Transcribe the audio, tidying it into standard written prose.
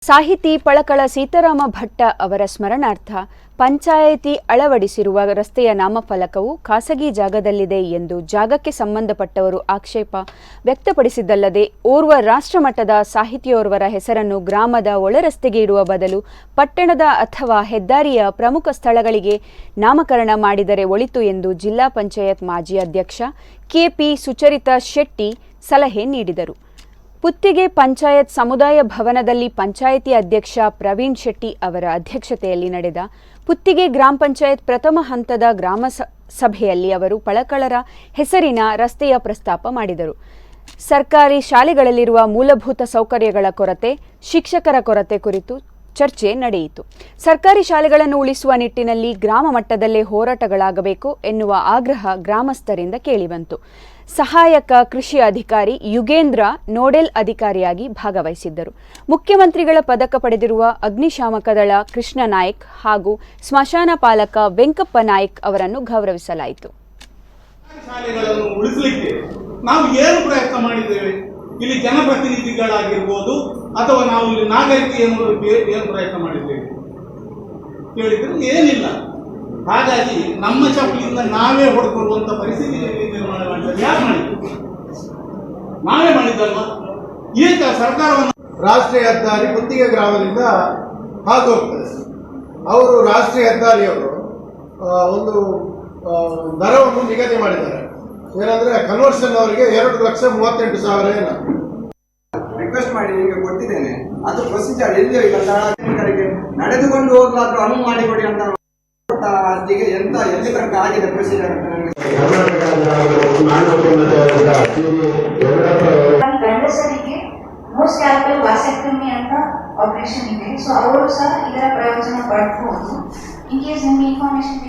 ಸಾಹಿತಿ ಪಳಕಳ ಸೀತಾರಾಮ ಭಟ್ಟ ಅವರ ಸ್ಮರಣಾರ್ಥ ಪಂಚಾಯಿತಿ ಅಳವಡಿಸಿರುವ ರಸ್ತೆಯ ನಾಮಫಲಕವು ಖಾಸಗಿ ಜಾಗದಲ್ಲಿದೆ ಎಂದು ಜಾಗಕ್ಕೆ ಸಂಬಂಧಪಟ್ಟವರು ಆಕ್ಷೇಪ ವ್ಯಕ್ತಪಡಿಸಿದ್ದಲ್ಲದೆ ಓರ್ವ ರಾಷ್ಟ್ರಮಟ್ಟದ ಸಾಹಿತಿಯೋರ್ವರ ಹೆಸರನ್ನು ಗ್ರಾಮದ ಒಳರಸ್ತೆಗೆ ಇಡುವ ಬದಲು ಪಟ್ಟಣದ ಅಥವಾ ಹೆದ್ದಾರಿಯ ಪ್ರಮುಖ ಸ್ಥಳಗಳಿಗೆ ನಾಮಕರಣ ಮಾಡಿದರೆ ಒಳಿತು ಎಂದು ಜಿಲ್ಲಾ ಪಂಚಾಯತ್ ಮಾಜಿ ಅಧ್ಯಕ್ಷ ಕೆಪಿ ಸುಚರಿತಾ ಶೆಟ್ಟಿ ಸಲಹೆ ನೀಡಿದರು. ಪುತ್ತಿಗೆ ಪಂಚಾಯತ್ ಸಮುದಾಯ ಭವನದಲ್ಲಿ ಪಂಚಾಯಿತಿ ಅಧ್ಯಕ್ಷ ಪ್ರವೀಣ್ ಶೆಟ್ಟಿ ಅವರ ಅಧ್ಯಕ್ಷತೆಯಲ್ಲಿ ನಡೆದ ಪುತ್ತಿಗೆ ಗ್ರಾಮ ಪಂಚಾಯತ್ ಪ್ರಥಮ ಹಂತದ ಗ್ರಾಮ ಸಭೆಯಲ್ಲಿ ಅವರು ಪಳಕಳರ ಹೆಸರಿನ ರಸ್ತೆಯ ಪ್ರಸ್ತಾಪ ಮಾಡಿದರು. ಸರ್ಕಾರಿ ಶಾಲೆಗಳಲ್ಲಿರುವ ಮೂಲಭೂತ ಸೌಕರ್ಯಗಳ ಕೊರತೆ, ಶಿಕ್ಷಕರ ಕೊರತೆ ಕುರಿತು ಚರ್ಚೆ ನಡೆಯಿತು. ಸರ್ಕಾರಿ ಶಾಲೆಗಳನ್ನು ಉಳಿಸುವ ನಿಟ್ಟಿನಲ್ಲಿ ಗ್ರಾಮ ಮಟ್ಟದಲ್ಲೇ ಹೋರಾಟಗಳಾಗಬೇಕು ಎನ್ನುವ ಆಗ್ರಹ ಗ್ರಾಮಸ್ಥರಿಂದ ಕೇಳಿಬಂತು. ಸಹಾಯಕ ಕೃಷಿ ಅಧಿಕಾರಿ ಯುಗೇಂದ್ರ ನೋಡೆಲ್ ಅಧಿಕಾರಿಯಾಗಿ ಭಾಗವಹಿಸಿದ್ದರು. ಮುಖ್ಯಮಂತ್ರಿಗಳ ಪದಕ ಪಡೆದಿರುವ ಅಗ್ನಿಶಾಮಕ ದಳ ಕೃಷ್ಣ ನಾಯ್ಕ್ ಹಾಗೂ ಸ್ಮಶಾನ ಪಾಲಕ ವೆಂಕಪ್ಪ ನಾಯ್ಕ್ ಅವರನ್ನು ಗೌರವಿಸಲಾಯಿತು. ಶಾಲೆಗಳನ್ನು ಉಳಿಸಲಿಕ್ಕೆ ನಾವು ಏನು ಪ್ರಯತ್ನ ಮಾಡಿದ್ದೇವೆ? ಇಲ್ಲಿ ಜನಪ್ರತಿನಿಧಿಗಳಾಗಿರ್ಬೋದು ಅಥವಾ ನಾವು ಇಲ್ಲಿ ನಾಗರಿಕರು ಏನು ಪ್ರಯತ್ನ ಮಾಡಿದ್ದೇವೆ ಕೇಳಿದ್ರೆ ಏನಿಲ್ಲ. ಹಾಗಾಗಿ ನಮ್ಮ ಚಪ್ಪಲಿಯಿಂದ ನಾವೇ ಹೊಡ್ಕೊಳ್ಳುವಂತ ಪರಿಸ್ಥಿತಿ ನಿರ್ಮಾಣ ಮಾಡಿದ್ದಾರೆ. ಯಾರು ಮಾಡಿದ್ರು? ನಾವೇ ಮಾಡಿದ್ದಲ್ವಾ? ಈಗ ಸರ್ಕಾರವನ್ನು ರಾಷ್ಟ್ರೀಯ ಹೆದ್ದಾರಿ ಪುತ್ತಿಗೆ ಗ್ರಾಮದಿಂದ ಹಾದು ಹೋಗ್ತದೆ. ಅವರು ರಾಷ್ಟ್ರೀಯ ಹೆದ್ದಾರಿಯವರು ಒಂದು ದರವನ್ನು ನಿಗದಿ ಮಾಡಿದ್ದಾರೆ. ಏನಂದ್ರೆ ಕನ್ವರ್ಷನ್ ಅವರಿಗೆ 2,38,000 ಏನು ರಿಕ್ವೆಸ್ಟ್ ಮಾಡಿ ನಿಮಗೆ ಕೊಟ್ಟಿದ್ದೇನೆ. ಅದು ಪ್ರೊಸೀಜರ್ ಎಲ್ಲಿಯೋ ಈಗ ಸಾರ್ವಜನಿಕರಿಗೆ ನಡೆದುಕೊಂಡು ಹೋಗ್ಲಾದ್ರೂ ಅನುವು ಮಾಡಿಕೊಡಿ ಅಂತ ಅರ್ಜಿಗೆ ಎಂತ ಎಲ್ಲಿ ತನಕ ಆಗಿದೆ ಪ್ರೊಸೀಜರ್ ಅಂತ ಗಂಡಸರಿಗೆ ಮೋಸ್ಟ್ ಕ್ಯಾಪಿಟಲ್ ವಾಸೆಕ್ಟಮಿ ಅಂತ ಆಪರೇಷನ್ ಇದೆ. ಸೊ ಅವರು ಸಹ ಇದರ ಪ್ರಯೋಜನ ಪಡ್ಬೋದು. ಇನ್ ಕೇಸ್ ನಿಮಗೆ ಇನ್ಫಾರ್ಮೇಶನ್